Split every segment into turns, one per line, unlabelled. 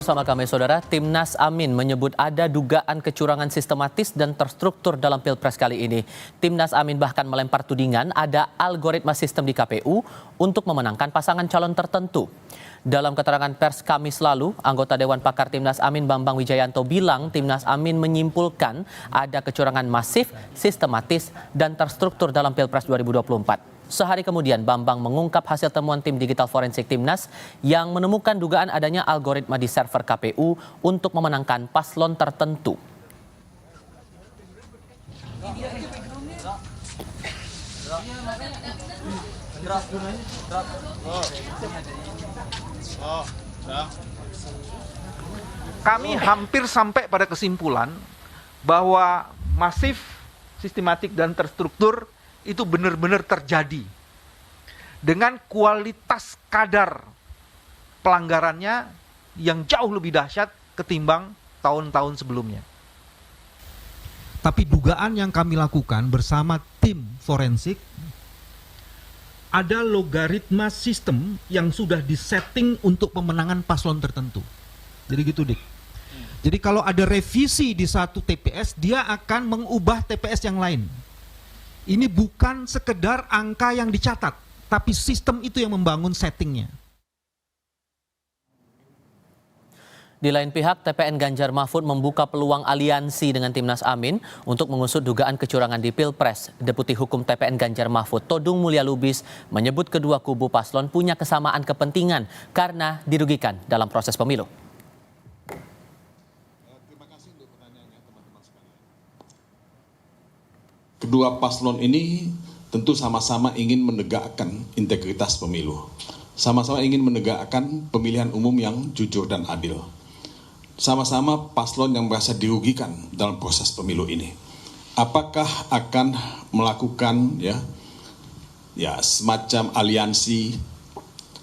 Bersama kami saudara, Timnas Amin menyebut ada dugaan kecurangan sistematis dan terstruktur dalam Pilpres kali ini. Timnas Amin bahkan melempar tudingan ada algoritma sistem di KPU untuk memenangkan pasangan calon tertentu. Dalam keterangan pers Kamis lalu, anggota Dewan Pakar Timnas Amin Bambang Wijayanto bilang Timnas Amin menyimpulkan ada kecurangan masif, sistematis, dan terstruktur dalam Pilpres 2024. Sehari kemudian, Bambang mengungkap hasil temuan tim digital forensik Timnas yang menemukan dugaan adanya algoritma di server KPU untuk memenangkan paslon tertentu.
Kami hampir sampai pada kesimpulan bahwa masif, sistematik, dan terstruktur itu benar-benar terjadi dengan kualitas kadar pelanggarannya yang jauh lebih dahsyat ketimbang tahun-tahun sebelumnya.
Tapi dugaan yang kami lakukan bersama tim forensik, ada logaritma sistem yang sudah disetting untuk pemenangan paslon tertentu. Jadi gitu, Dik. Jadi kalau ada revisi di satu TPS, dia akan mengubah TPS yang lain. Ini bukan sekedar angka yang dicatat, tapi sistem itu yang membangun settingnya.
Di lain pihak, TPN Ganjar Mahfud membuka peluang aliansi dengan Timnas Amin untuk mengusut dugaan kecurangan di Pilpres. Deputi Hukum TPN Ganjar Mahfud, Todung Mulya Lubis, menyebut kedua kubu paslon punya kesamaan kepentingan karena dirugikan dalam proses pemilu.
Kedua paslon ini tentu sama-sama ingin menegakkan integritas pemilu. Sama-sama ingin menegakkan pemilihan umum yang jujur dan adil. Sama-sama paslon yang merasa dirugikan dalam proses pemilu ini. Apakah akan melakukan semacam aliansi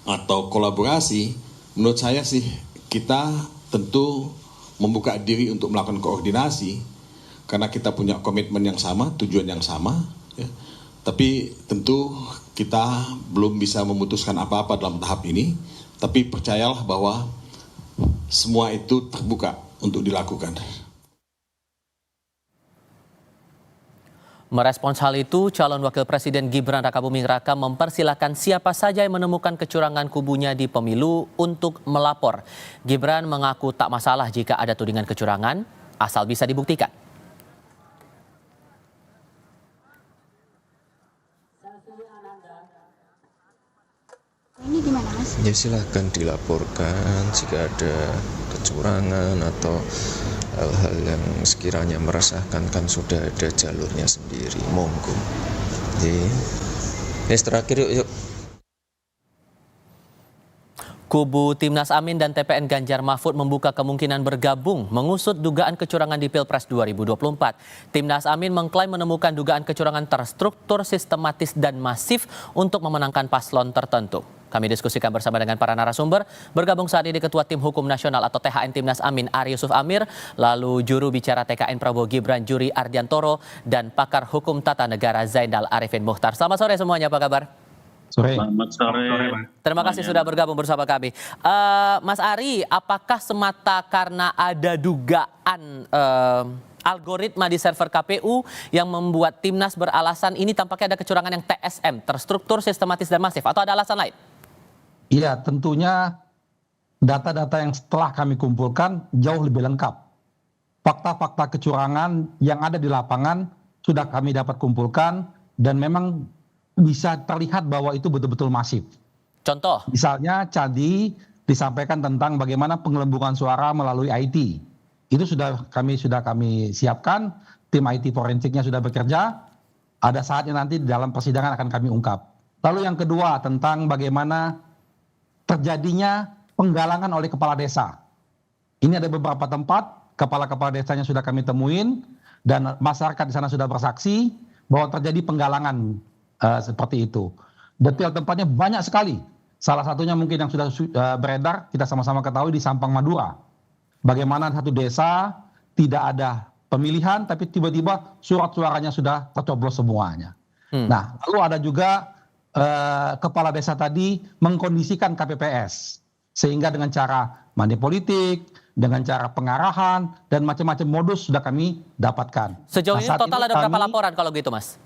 atau kolaborasi? Menurut saya sih kita tentu membuka diri untuk melakukan koordinasi. Karena kita punya komitmen yang sama, tujuan yang sama, ya. Tapi tentu kita belum bisa memutuskan apa-apa dalam tahap ini. Tapi percayalah bahwa semua itu terbuka untuk dilakukan.
Merespons hal itu, calon wakil presiden Gibran Rakabuming Raka mempersilahkan siapa saja yang menemukan kecurangan kubunya di pemilu untuk melapor. Gibran mengaku tak masalah jika ada tudingan kecurangan, asal bisa dibuktikan.
Ini gimana, Mas?
Ya silahkan dilaporkan jika ada kecurangan atau hal-hal yang sekiranya meresahkan, kan sudah ada jalurnya sendiri, monggo. Terakhir yuk.
Kubu Timnas Amin dan TPN Ganjar Mahfud membuka kemungkinan bergabung mengusut dugaan kecurangan di Pilpres 2024. Timnas Amin mengklaim menemukan dugaan kecurangan terstruktur, sistematis, dan masif untuk memenangkan paslon tertentu. Kami diskusikan bersama dengan para narasumber. Bergabung saat ini Ketua Tim Hukum Nasional atau THN Timnas Amin Ari Yusuf Amir, lalu juru bicara TKN Prabowo Gibran Juri Ardiantoro, dan pakar hukum tata negara Zainal Arifin Mukhtar. Selamat sore semuanya, apa kabar?
Sore.
Selamat sore.
Terima kasih sudah bergabung bersama kami. Mas Ari, apakah semata karena ada dugaan algoritma di server KPU yang membuat Timnas beralasan ini tampaknya ada kecurangan yang TSM, terstruktur, sistematis, dan masif, atau ada alasan lain?
Iya, tentunya data-data yang setelah kami kumpulkan jauh lebih lengkap. Fakta-fakta kecurangan yang ada di lapangan sudah kami dapat kumpulkan dan memang bisa terlihat bahwa itu betul-betul masif.
Contoh?
Misalnya tadi disampaikan tentang bagaimana penggelembungan suara melalui IT. Itu sudah kami siapkan, tim IT forensiknya sudah bekerja. Ada saatnya nanti di dalam persidangan akan kami ungkap. Lalu yang kedua tentang bagaimana terjadinya penggalangan oleh kepala desa. Ini ada beberapa tempat kepala-kepala desanya sudah kami temuin dan masyarakat di sana sudah bersaksi bahwa terjadi penggalangan seperti itu. Detail tempatnya banyak sekali. Salah satunya mungkin yang sudah beredar, kita sama-sama ketahui di Sampang Madura. Bagaimana satu desa tidak ada pemilihan, tapi tiba-tiba surat suaranya sudah tercoblos semuanya. Nah, lalu ada juga kepala desa tadi mengkondisikan KPPS. Sehingga dengan cara money politik, dengan cara pengarahan, dan macam-macam modus sudah kami dapatkan.
Sejauh
Nah,
ini
saat
total
ini
ada berapa
kami-
laporan kalau gitu, Mas?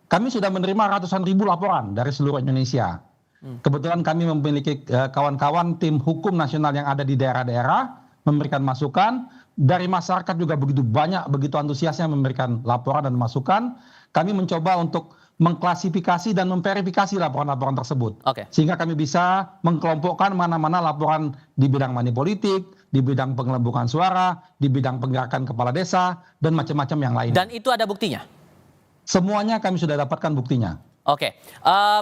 Kami sudah menerima ratusan ribu laporan dari seluruh Indonesia. Kebetulan kami memiliki kawan-kawan tim hukum nasional yang ada di daerah-daerah, memberikan masukan. Dari masyarakat juga begitu banyak, begitu antusiasnya memberikan laporan dan masukan. Kami mencoba untuk mengklasifikasi dan memverifikasi laporan-laporan tersebut.
Oke.
Sehingga kami bisa mengkelompokkan mana-mana laporan di bidang money politik, di bidang penggelembungan suara, di bidang penggerakan kepala desa, dan macam-macam yang lain.
Dan itu ada buktinya?
Semuanya kami sudah dapatkan buktinya.
Oke.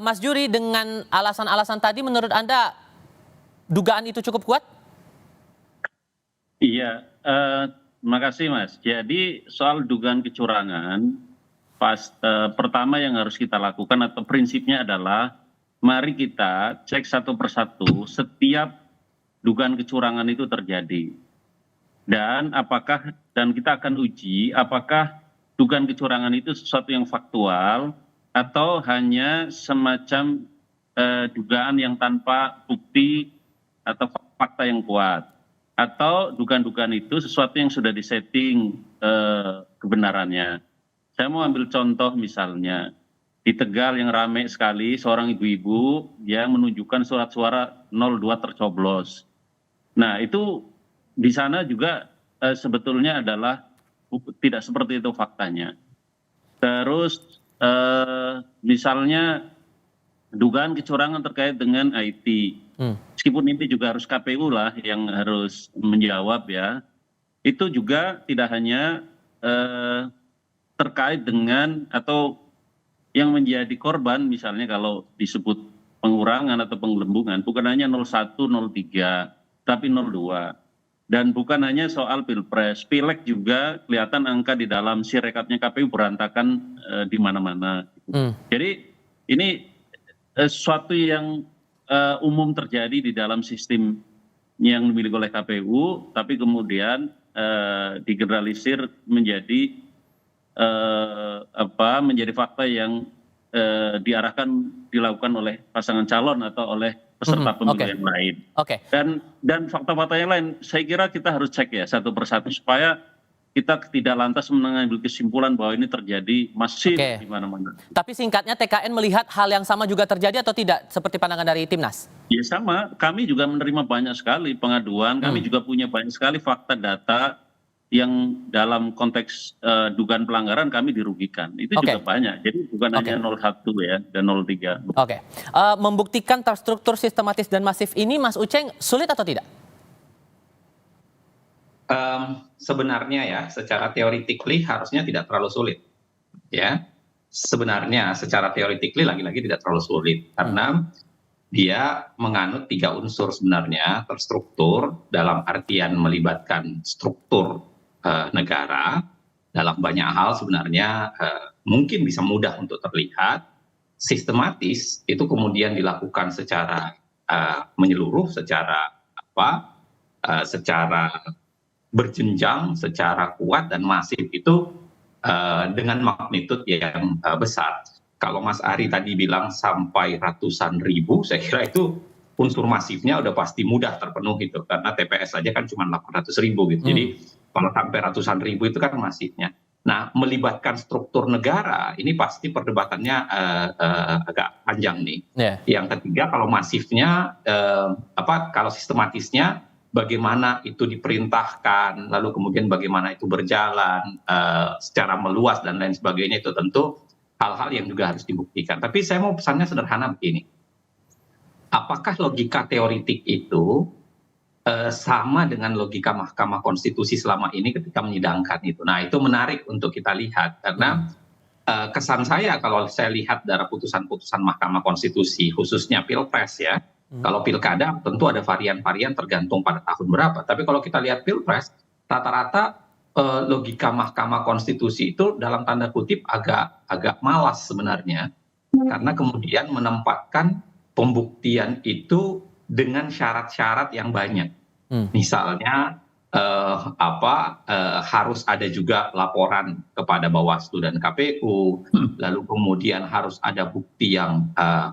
Mas Juri, dengan alasan-alasan tadi menurut Anda dugaan itu cukup kuat?
Iya, terima kasih Mas. Jadi soal dugaan kecurangan, pertama yang harus kita lakukan atau prinsipnya adalah mari kita cek satu persatu setiap dugaan kecurangan itu terjadi. Dan kita akan uji apakah dugaan kecurangan itu sesuatu yang faktual atau hanya semacam dugaan yang tanpa bukti atau fakta yang kuat. Atau dugaan-dugaan itu sesuatu yang sudah disetting kebenarannya. Saya mau ambil contoh misalnya, di Tegal yang ramai sekali, seorang ibu-ibu yang menunjukkan surat suara 02 tercoblos. Nah itu di sana juga sebetulnya adalah tidak seperti itu faktanya. Terus misalnya dugaan kecurangan terkait dengan IT. Meskipun ini juga harus KPU lah yang harus menjawab ya. Itu juga tidak hanya terkait dengan atau yang menjadi korban misalnya kalau disebut pengurangan atau penggelembungan bukan hanya 01, 03, tapi 02. Dan bukan hanya soal Pilpres, Pileg juga kelihatan angka di dalam sirekapnya KPU berantakan di mana-mana. Jadi ini sesuatu yang umum terjadi di dalam sistem yang dimiliki oleh KPU, tapi kemudian digeneralisir menjadi menjadi fakta yang dilakukan oleh pasangan calon atau oleh peserta pemilu yang lain.
Oke.
Dan fakta-fakta yang lain, saya kira kita harus cek ya satu persatu supaya kita tidak lantas mengambil kesimpulan bahwa ini terjadi masif di mana-mana.
Tapi singkatnya TKN melihat hal yang sama juga terjadi atau tidak seperti pandangan dari Timnas?
Ya sama, kami juga menerima banyak sekali pengaduan, kami juga punya banyak sekali fakta data yang dalam konteks dugaan pelanggaran kami dirugikan. Itu juga banyak. Jadi bukan hanya 01 ya dan 03.
Oke. Membuktikan terstruktur, sistematis dan masif ini Mas Uceng sulit atau tidak?
Sebenarnya ya secara teoretically harusnya tidak terlalu sulit. Ya. Sebenarnya secara teoretically lagi-lagi tidak terlalu sulit karena dia menganut 3 unsur sebenarnya terstruktur dalam artian melibatkan struktur negara dalam banyak hal sebenarnya mungkin bisa mudah untuk terlihat. Sistematis itu kemudian dilakukan secara menyeluruh, secara berjenjang, secara kuat dan masif itu dengan magnitude yang besar. Kalau Mas Ari tadi bilang sampai ratusan ribu, saya kira itu unsur masifnya udah pasti mudah terpenuhi itu karena TPS saja kan cuma 800.000 gitu. Jadi kalau sampai ratusan ribu itu kan masifnya. Nah, melibatkan struktur negara ini pasti perdebatannya agak panjang nih. Yang ketiga kalau masifnya kalau sistematisnya bagaimana itu diperintahkan, lalu kemudian bagaimana itu berjalan secara meluas dan lain sebagainya itu tentu hal-hal yang juga harus dibuktikan. Tapi saya mau pesannya sederhana begini. Apakah logika teoritik itu sama dengan logika Mahkamah Konstitusi selama ini ketika menyidangkan itu? Nah, itu menarik untuk kita lihat karena kesan saya kalau saya lihat dari putusan-putusan Mahkamah Konstitusi khususnya Pilpres ya. Kalau pilkada tentu ada varian-varian tergantung pada tahun berapa. Tapi kalau kita lihat Pilpres rata-rata logika Mahkamah Konstitusi itu dalam tanda kutip agak malas sebenarnya karena kemudian menempatkan pembuktian itu dengan syarat-syarat yang banyak. Misalnya harus ada juga laporan kepada Bawaslu dan KPU, lalu kemudian harus ada bukti yang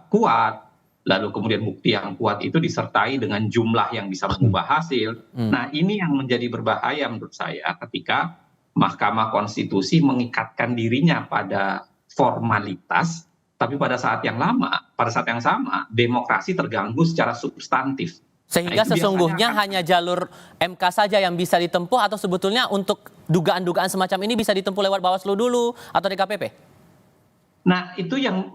kuat, lalu kemudian bukti yang kuat itu disertai dengan jumlah yang bisa mengubah hasil. Nah, ini yang menjadi berbahaya menurut saya ketika Mahkamah Konstitusi mengikatkan dirinya pada formalitas, tapi pada saat yang sama demokrasi terganggu secara substantif.
Sehingga
Nah, itu
sesungguhnya
biasanya
hanya jalur MK saja yang bisa ditempuh, atau sebetulnya untuk dugaan-dugaan semacam ini bisa ditempuh lewat Bawaslu dulu atau DKPP?
Nah, itu yang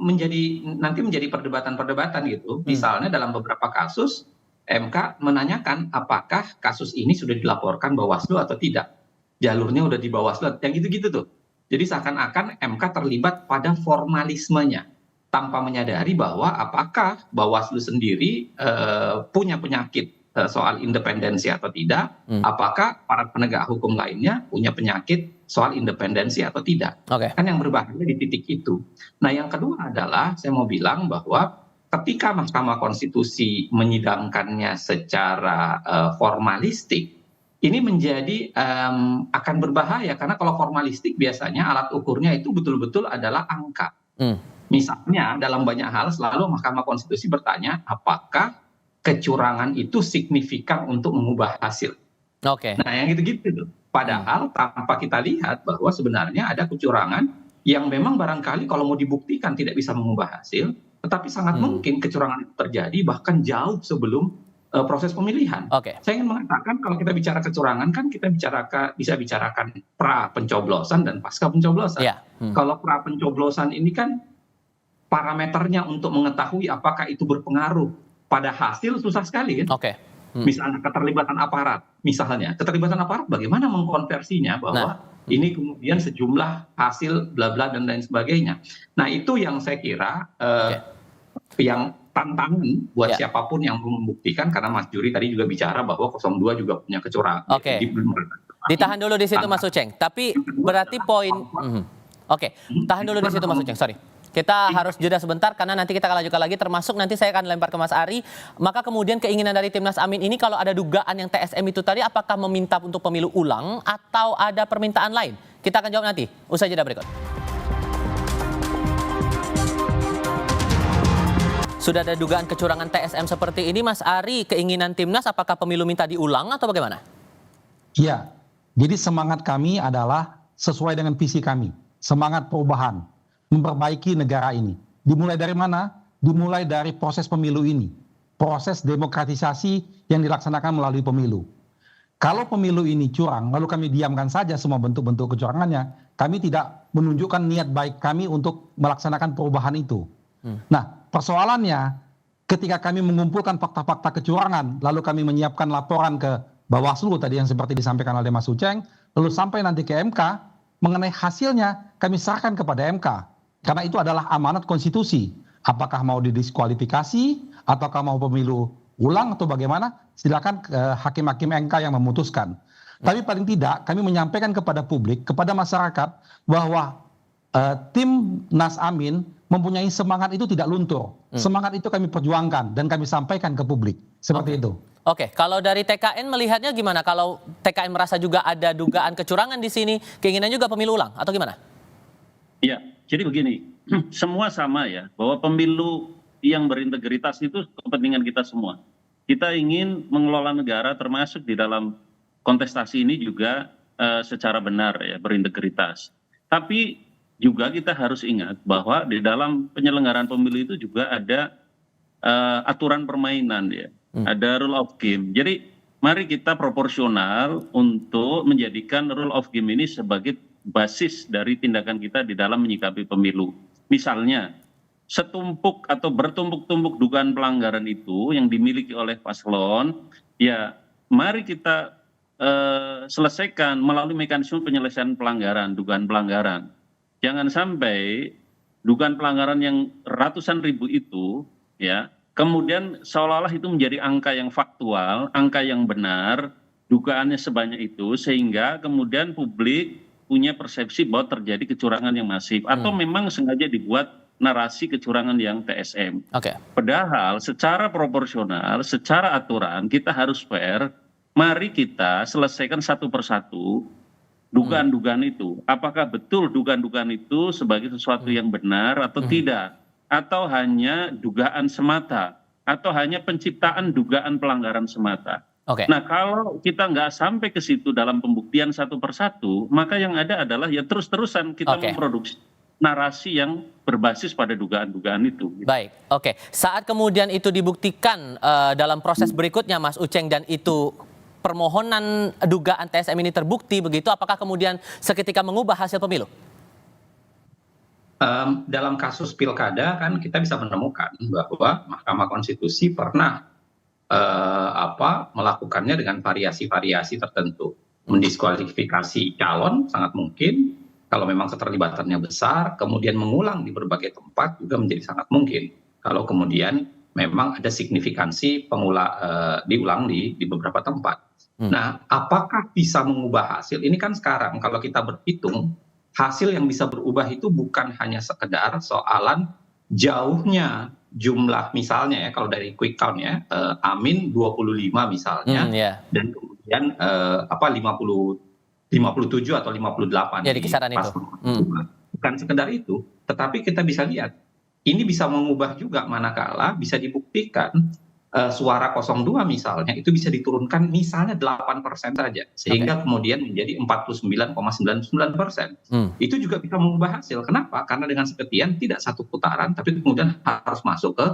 nanti menjadi perdebatan-perdebatan gitu. Misalnya dalam beberapa kasus, MK menanyakan apakah kasus ini sudah dilaporkan Bawaslu atau tidak. Jalurnya udah di Bawaslu, yang gitu-gitu tuh. Jadi seakan-akan MK terlibat pada formalismenya, tanpa menyadari bahwa apakah Bawaslu sendiri punya penyakit soal independensi atau tidak, apakah para penegak hukum lainnya punya penyakit soal independensi atau tidak. Kan yang berbahaya di titik itu. Nah, yang kedua adalah saya mau bilang bahwa ketika Mahkamah Konstitusi menyidangkannya secara formalistik, ini menjadi akan berbahaya karena kalau formalistik biasanya alat ukurnya itu betul-betul adalah angka. Misalnya dalam banyak hal selalu Mahkamah Konstitusi bertanya apakah kecurangan itu signifikan untuk mengubah hasil. Nah, yang gitu-gitu tuh. Padahal tanpa kita lihat bahwa sebenarnya ada kecurangan yang memang barangkali kalau mau dibuktikan tidak bisa mengubah hasil, tetapi sangat mungkin kecurangan itu terjadi bahkan jauh sebelum proses pemilihan. Saya ingin mengatakan kalau kita bicara kecurangan kan kita bisa bicarakan pra pencoblosan dan pasca pencoblosan. Kalau pra pencoblosan ini kan parameternya untuk mengetahui apakah itu berpengaruh pada hasil susah sekali kan. Misalnya keterlibatan aparat, bagaimana mengkonversinya bahwa ini kemudian sejumlah hasil bla bla dan lain sebagainya. Nah, itu yang saya kira yang tantangan buat siapapun yang membuktikan, karena Mas Juri tadi juga bicara bahwa 02 juga punya kecurangan.
Ditahan dulu di situ Mas Uceng. Tapi berarti poin tahan dulu di situ Mas Uceng, sorry. Kita harus jeda sebentar karena nanti kita akan lanjutkan lagi, termasuk nanti saya akan lempar ke Mas Ari. Maka kemudian keinginan dari Timnas Amin ini kalau ada dugaan yang TSM itu tadi, apakah meminta untuk pemilu ulang atau ada permintaan lain? Kita akan jawab nanti, usai jeda berikut. Sudah ada dugaan kecurangan TSM seperti ini, Mas Ari, keinginan Timnas apakah pemilu minta diulang atau bagaimana?
Iya, jadi semangat kami adalah sesuai dengan visi kami, semangat perubahan, memperbaiki negara ini. Dimulai dari mana? Dimulai dari proses pemilu ini. Proses demokratisasi yang dilaksanakan melalui pemilu. Kalau pemilu ini curang, lalu kami diamkan saja semua bentuk-bentuk kecurangannya, kami tidak menunjukkan niat baik kami untuk melaksanakan perubahan itu. Nah, persoalannya ketika kami mengumpulkan fakta-fakta kecurangan, lalu kami menyiapkan laporan ke Bawaslu tadi yang seperti disampaikan oleh Mas Uceng, lalu sampai nanti ke MK, mengenai hasilnya kami serahkan kepada MK. Karena itu adalah amanat konstitusi. Apakah mau didiskualifikasi, ataukah mau pemilu ulang atau bagaimana, silakan hakim-hakim MK yang memutuskan. Tapi paling tidak kami menyampaikan kepada publik, kepada masyarakat bahwa tim Nas Amin mempunyai semangat itu tidak luntur. Semangat itu kami perjuangkan dan kami sampaikan ke publik. Seperti itu.
Kalau dari TKN melihatnya gimana? Kalau TKN merasa juga ada dugaan kecurangan di sini, keinginan juga pemilu ulang atau gimana?
Ya, jadi begini, semua sama ya, bahwa pemilu yang berintegritas itu kepentingan kita semua. Kita ingin mengelola negara termasuk di dalam kontestasi ini juga secara benar ya, berintegritas. Tapi juga kita harus ingat bahwa di dalam penyelenggaraan pemilu itu juga ada aturan permainan ya, ada rule of game. Jadi mari kita proporsional untuk menjadikan rule of game ini sebagai basis dari tindakan kita di dalam menyikapi pemilu. Misalnya, setumpuk atau bertumpuk-tumpuk dugaan pelanggaran itu yang dimiliki oleh paslon, ya mari kita selesaikan melalui mekanisme penyelesaian pelanggaran, dugaan pelanggaran. Jangan sampai dugaan pelanggaran yang ratusan ribu itu, ya, kemudian seolah-olah itu menjadi angka yang faktual, angka yang benar, dugaannya sebanyak itu, sehingga kemudian publik punya persepsi bahwa terjadi kecurangan yang masif atau memang sengaja dibuat narasi kecurangan yang TSM. Padahal secara proporsional, secara aturan kita harus fair. Mari kita selesaikan satu persatu dugaan-dugaan itu. Apakah betul dugaan-dugaan itu sebagai sesuatu yang benar atau tidak? Atau hanya dugaan semata? atau hanya penciptaan dugaan pelanggaran semata.
Oke.
Nah, kalau kita nggak sampai ke situ dalam pembuktian satu persatu, maka yang ada adalah ya terus-terusan kita
Oke.
memproduksi narasi yang berbasis pada dugaan-dugaan itu.
Baik, oke. Saat kemudian itu dibuktikan dalam proses berikutnya, Mas Uceng, dan itu permohonan dugaan TSM ini terbukti begitu, apakah kemudian seketika mengubah hasil pemilu?
Dalam kasus pilkada kan kita bisa menemukan bahwa Mahkamah Konstitusi pernah melakukannya dengan variasi-variasi tertentu. Mendiskualifikasi calon sangat mungkin, kalau memang keterlibatannya besar, kemudian mengulang di berbagai tempat juga menjadi sangat mungkin. Kalau kemudian memang ada signifikansi diulang di beberapa tempat. Nah, apakah bisa mengubah hasil? Ini kan sekarang kalau kita berhitung, hasil yang bisa berubah itu bukan hanya sekedar soalan jauhnya jumlah, misalnya ya kalau dari quick count ya, Amin 25 misalnya, dan kemudian 57 atau 58
ya, di kisaran itu.
Bukan sekedar itu, tetapi kita bisa lihat ini bisa mengubah juga manakala bisa dibuktikan suara 02 misalnya itu bisa diturunkan misalnya 8% saja, sehingga kemudian menjadi 49,99%. Itu juga bisa mengubah hasil. Kenapa? Karena dengan sepertian tidak satu putaran, tapi kemudian harus masuk ke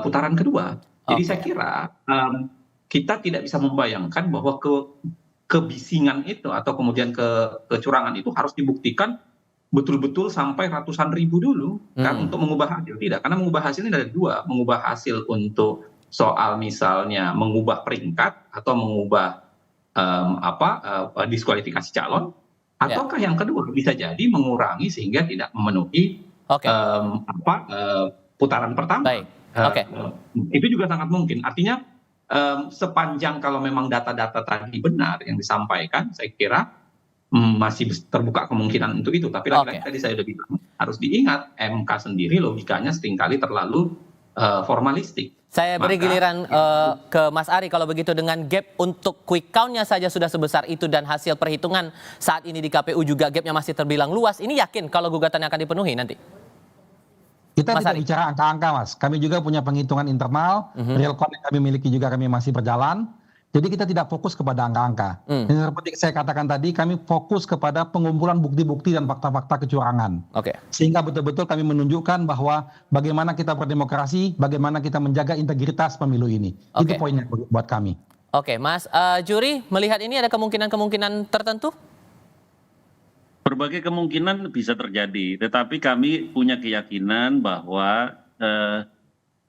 putaran kedua. Jadi saya kira kita tidak bisa membayangkan bahwa kebisingan itu atau kemudian kecurangan itu harus dibuktikan betul-betul sampai ratusan ribu dulu kan untuk mengubah hasil. Tidak, karena mengubah hasil ini ada dua, mengubah hasil untuk soal misalnya mengubah peringkat atau mengubah diskualifikasi calon, ataukah yang kedua bisa jadi mengurangi sehingga tidak memenuhi putaran pertama. Itu juga sangat mungkin. Artinya sepanjang kalau memang data-data tadi benar yang disampaikan, saya kira masih terbuka kemungkinan untuk itu. Tapi lagi-lagi tadi saya sudah bilang, harus diingat MK sendiri logikanya seringkali terlalu formalistik.
Saya beri giliran ke Mas Ari, kalau begitu dengan gap untuk quick count-nya saja sudah sebesar itu dan hasil perhitungan saat ini di KPU juga gapnya masih terbilang luas, ini yakin kalau gugatannya akan dipenuhi nanti?
Kita tidak bicara angka-angka, Mas. Kami juga punya penghitungan internal, real count yang kami miliki juga kami masih berjalan. Jadi kita tidak fokus kepada angka-angka. Seperti saya katakan tadi, kami fokus kepada pengumpulan bukti-bukti dan fakta-fakta kecurangan. Sehingga betul-betul kami menunjukkan bahwa bagaimana kita berdemokrasi, bagaimana kita menjaga integritas pemilu ini. Itu poinnya buat kami.
Oke, Mas Juri, melihat ini ada kemungkinan-kemungkinan tertentu?
Berbagai kemungkinan bisa terjadi, tetapi kami punya keyakinan bahwa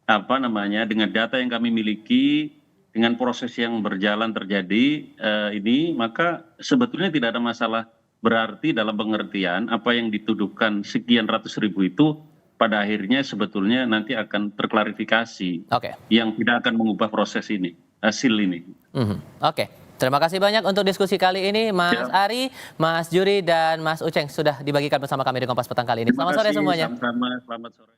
dengan data yang kami miliki, dengan proses yang berjalan terjadi ini, maka sebetulnya tidak ada masalah berarti dalam pengertian apa yang dituduhkan sekian ratus ribu itu pada akhirnya sebetulnya nanti akan terklarifikasi, yang tidak akan mengubah proses ini, hasil ini.
Terima kasih banyak untuk diskusi kali ini, Mas Ari, Mas Juri, dan Mas Uceng sudah dibagikan bersama kami di Kompas Petang kali ini. Selamat sore semuanya.
Sama-sama, selamat sore.